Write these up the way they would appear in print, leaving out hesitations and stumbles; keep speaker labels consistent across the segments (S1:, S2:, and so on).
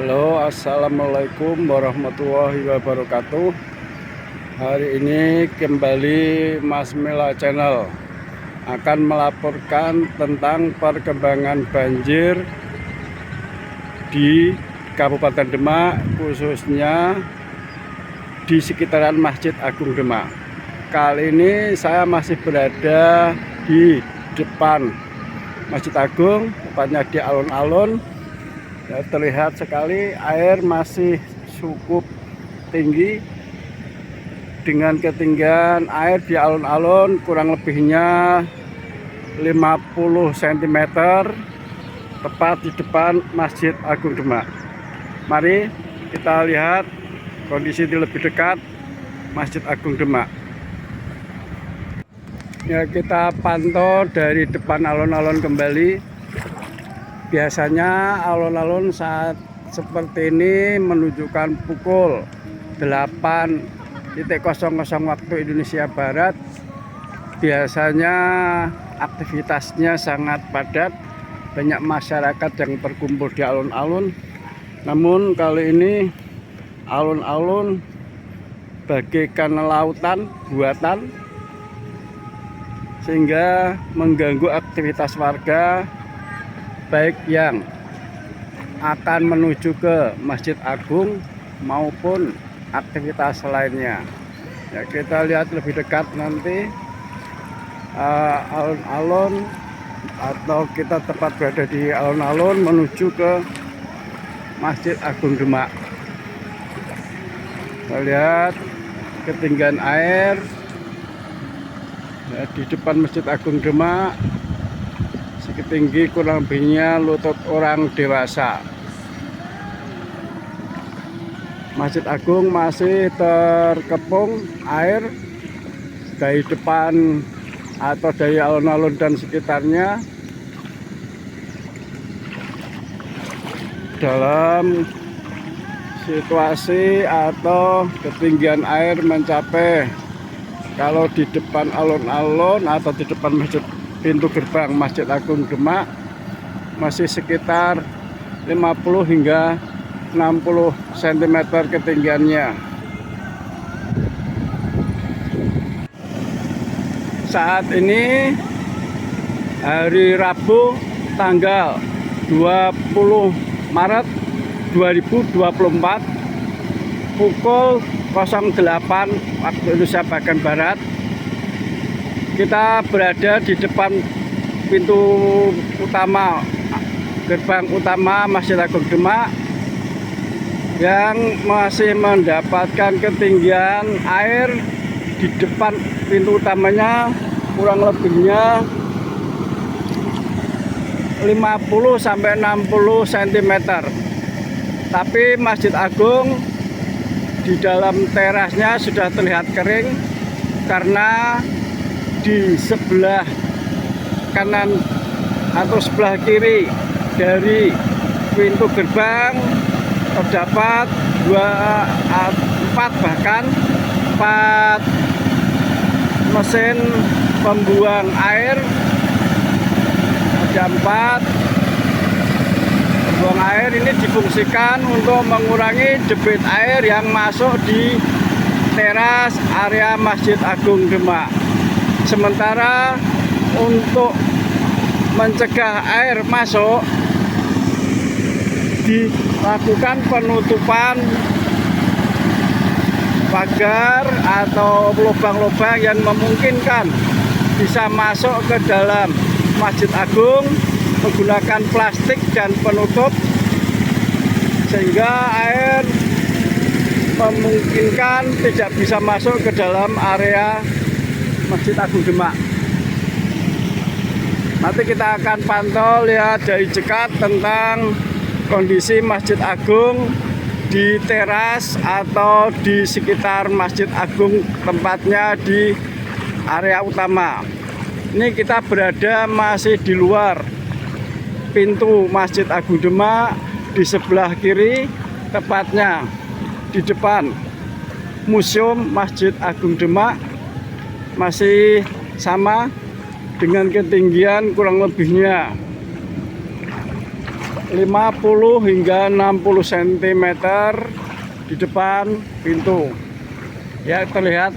S1: Halo, assalamualaikum warahmatullahi wabarakatuh. Hari ini kembali Mas Mela Channel akan melaporkan tentang perkembangan banjir di Kabupaten Demak, khususnya di sekitaran Masjid Agung Demak. Kali ini saya masih berada di depan Masjid Agung, tepatnya di alun-alun. Ya, terlihat sekali air masih cukup tinggi dengan ketinggian air di alun-alun kurang lebihnya 50 cm tepat di depan Masjid Agung Demak. Mari kita lihat kondisi di lebih dekat Masjid Agung Demak. Ya, kita pantau dari depan alun-alun kembali. Biasanya alun-alun saat seperti ini menunjukkan pukul 8.00 waktu Indonesia Barat. Biasanya aktivitasnya sangat padat, banyak masyarakat yang berkumpul di alun-alun. Namun kali ini alun-alun bagaikan lautan buatan, sehingga mengganggu aktivitas warga, baik yang akan menuju ke Masjid Agung maupun aktivitas lainnya. Ya, kita lihat lebih dekat nanti alun-alun, atau kita tepat berada di alun-alun menuju ke Masjid Agung Demak. Kita lihat ketinggian air ya, di depan Masjid Agung Demak setinggi kurang lebihnya lutut orang dewasa. Masjid Agung masih terkepung air dari depan atau dari alun-alun dan sekitarnya. Dalam situasi atau ketinggian air mencapai, kalau di depan alun-alun atau di depan pintu gerbang Masjid Agung Demak masih sekitar 50 hingga 60 cm ketinggiannya. Saat ini hari Rabu tanggal 20 Maret 2024 pukul 08 waktu Indonesia bagian Barat. Kita berada di depan pintu utama, gerbang utama Masjid Agung Demak, yang masih mendapatkan ketinggian air di depan pintu utamanya kurang lebihnya 50 sampai 60 cm. Tapi Masjid Agung di dalam terasnya sudah terlihat kering, karena di sebelah kanan atau sebelah kiri dari pintu gerbang terdapat 4 mesin pembuang air. Ada 4 pembuang air ini difungsikan untuk mengurangi debit air yang masuk di teras area Masjid Agung Demak. Sementara untuk mencegah air masuk, dilakukan penutupan pagar atau lubang-lubang yang memungkinkan bisa masuk ke dalam Masjid Agung menggunakan plastik dan penutup, sehingga air memungkinkan tidak bisa masuk ke dalam area Masjid Agung Demak. Nanti kita akan pantau, lihat dari dekat tentang kondisi Masjid Agung di teras atau di sekitar Masjid Agung, tempatnya di area utama. Ini kita berada masih di luar pintu Masjid Agung Demak, di sebelah kiri, tepatnya di depan Museum Masjid Agung Demak. Masih sama dengan ketinggian kurang lebihnya 50 hingga 60 cm di depan pintu. Ya, terlihat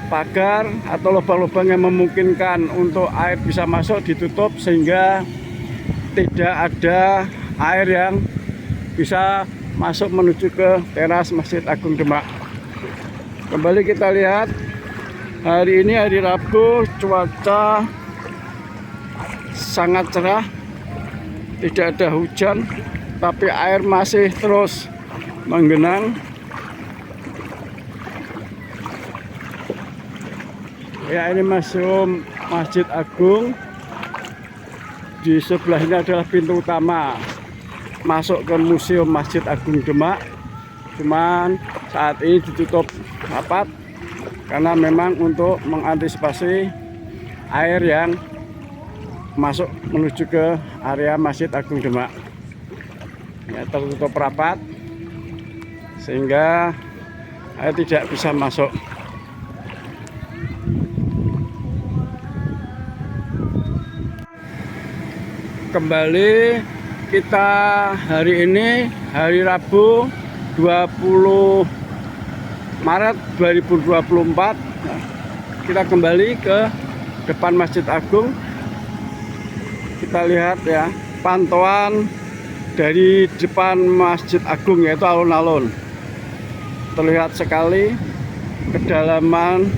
S1: pagar atau lubang-lubang yang memungkinkan untuk air bisa masuk ditutup sehingga tidak ada air yang bisa masuk menuju ke teras Masjid Agung Demak. Kembali kita lihat, hari ini hari Rabu, cuaca sangat cerah, tidak ada hujan, tapi air masih terus menggenang. Ya, ini Masjid Agung. Di sebelahnya adalah pintu utama masuk ke Museum Masjid Agung Demak. Cuman saat ini ditutup rapat karena memang untuk mengantisipasi air yang masuk menuju ke area Masjid Agung Demak. Ya, tertutup rapat sehingga air tidak bisa masuk. Kembali kita hari ini hari Rabu 20 Maret 2024, kita kembali ke depan Masjid Agung. Kita lihat ya, pantauan dari depan Masjid Agung yaitu alun-alun. Terlihat sekali kedalaman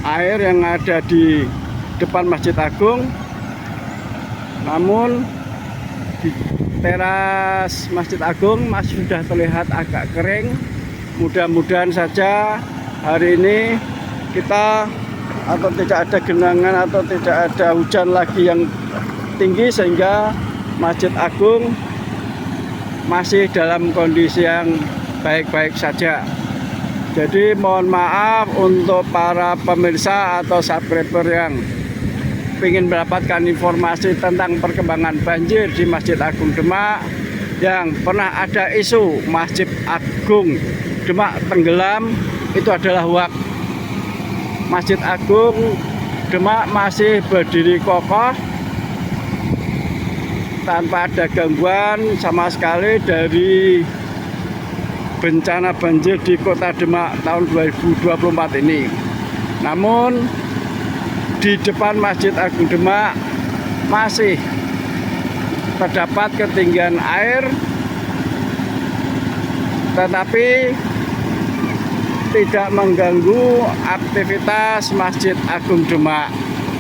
S1: air yang ada di depan Masjid Agung. Namun di teras Masjid Agung masih sudah terlihat agak kering. Mudah-mudahan saja hari ini kita atau tidak ada genangan atau tidak ada hujan lagi yang tinggi sehingga Masjid Agung masih dalam kondisi yang baik-baik saja. Jadi mohon maaf untuk para pemirsa atau subscriber yang ingin mendapatkan informasi tentang perkembangan banjir di Masjid Agung Demak, yang pernah ada isu Masjid Agung Demak tenggelam, itu adalah hoax. Masjid Agung Demak masih berdiri kokoh tanpa ada gangguan sama sekali dari bencana banjir di Kota Demak tahun 2024 ini. Namun di depan Masjid Agung Demak masih terdapat ketinggian air, tetapi tidak mengganggu aktivitas Masjid Agung Demak.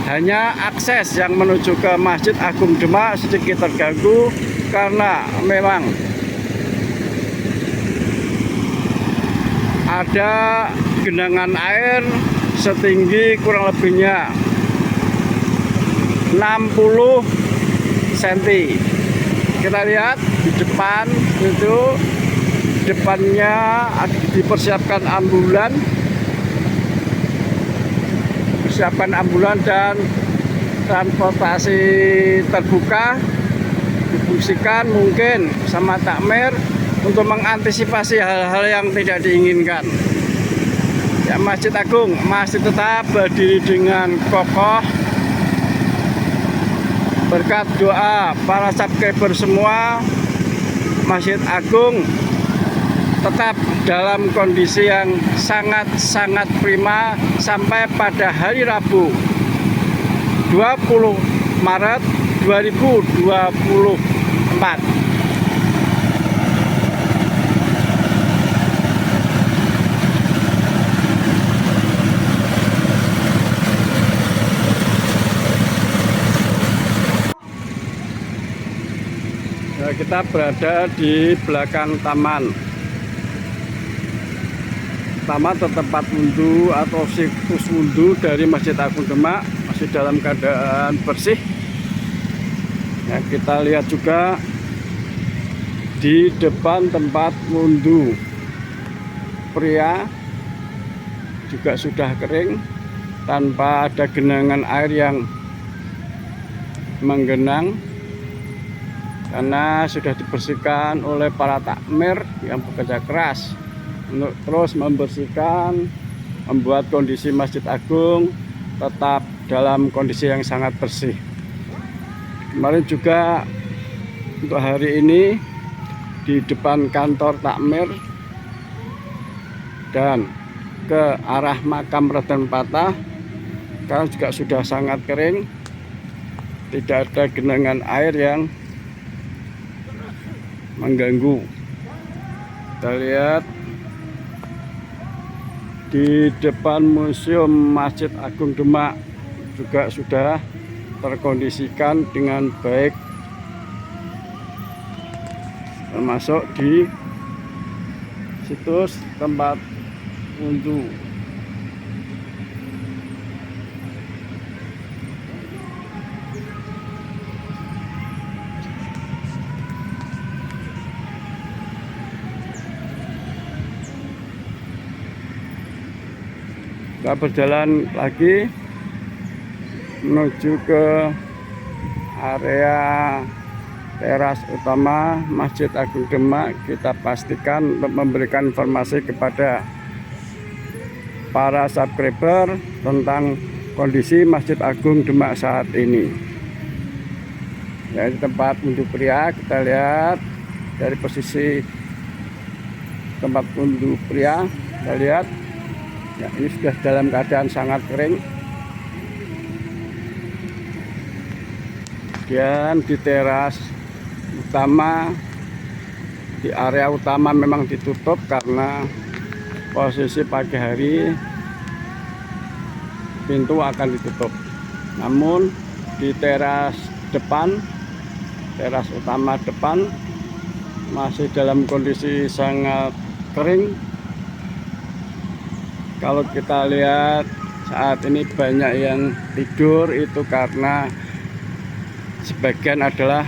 S1: Hanya akses yang menuju ke Masjid Agung Demak sedikit terganggu karena memang ada genangan air setinggi kurang lebihnya 60 cm. Kita lihat di depan itu, depannya dipersiapkan ambulan, dan transportasi terbuka difungsikan mungkin sama takmir untuk mengantisipasi hal-hal yang tidak diinginkan. Ya, Masjid Agung masih tetap berdiri dengan kokoh berkat doa para subscriber semua. Masjid Agung tetap dalam kondisi yang sangat prima sampai pada hari Rabu 20 Maret 2024. Nah, kita berada di belakang taman tempat wudhu atau situs wudhu dari Masjid Agung Demak, masih dalam keadaan bersih. Ya, kita lihat juga di depan tempat wudhu pria juga sudah kering tanpa ada genangan air yang menggenang, karena sudah dibersihkan oleh para takmir yang bekerja keras untuk terus membersihkan, membuat kondisi Masjid Agung tetap dalam kondisi yang sangat bersih. Kemarin juga untuk hari ini di depan kantor Takmir dan ke arah makam Raden Patah sekarang juga sudah sangat kering, tidak ada genangan air yang mengganggu. Kita lihat di depan Museum Masjid Agung Demak juga sudah terkondisikan dengan baik, termasuk di situs tempat wudhu. Kita berjalan lagi menuju ke area teras utama Masjid Agung Demak. Kita pastikan untuk memberikan informasi kepada para subscriber tentang kondisi Masjid Agung Demak saat ini. Ya, di tempat wudhu pria, kita lihat dari posisi tempat wudhu pria, kita lihat ya, ini sudah dalam keadaan sangat kering. Dan di teras utama, di area utama memang ditutup karena posisi pagi hari pintu akan ditutup. Namun di teras depan, teras utama depan masih dalam kondisi sangat kering. Kalau kita lihat saat ini banyak yang tidur, itu karena sebagian adalah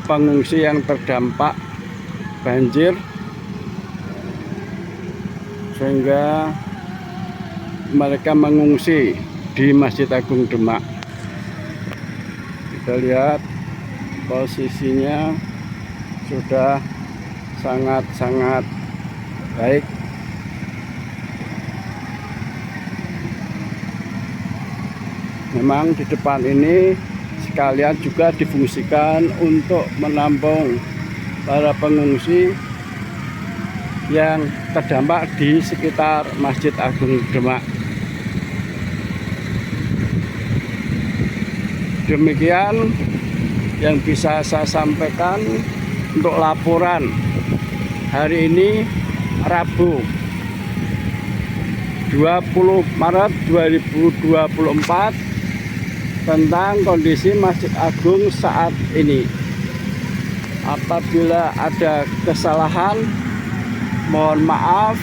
S1: pengungsi yang terdampak banjir, sehingga mereka mengungsi di Masjid Agung Demak. Kita lihat posisinya sudah sangat-sangat baik. Memang di depan ini sekalian juga difungsikan untuk menampung para pengungsi yang terdampak di sekitar Masjid Agung Demak. Demikian yang bisa saya sampaikan untuk laporan hari ini, Rabu 20 Maret 2024 tentang kondisi Masjid Agung saat ini. Apabila ada kesalahan, mohon maaf.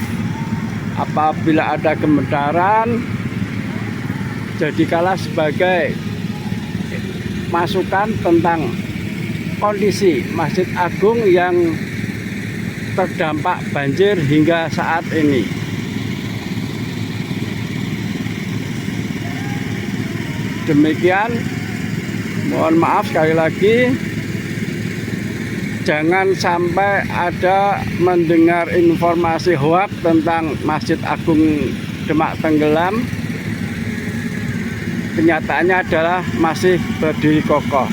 S1: Apabila ada kebenaran, jadikanlah sebagai masukan tentang kondisi Masjid Agung yang terdampak banjir hingga saat ini. Demikian, mohon maaf sekali lagi, jangan sampai ada mendengar informasi hoak tentang Masjid Agung Demak tenggelam. Kenyataannya adalah masih berdiri kokoh.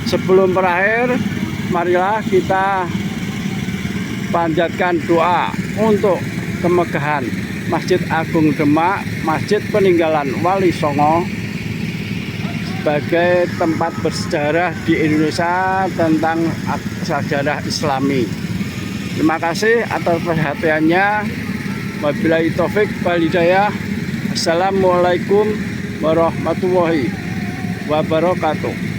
S1: Sebelum berakhir, marilah kita panjatkan doa untuk kemegahan Masjid Agung Demak, masjid peninggalan Wali Songo, sebagai tempat bersejarah di Indonesia tentang sejarah Islami. Terima kasih atas perhatiannya. Wabillahi taufik wal hidayah. Assalamualaikum warahmatullahi wabarakatuh.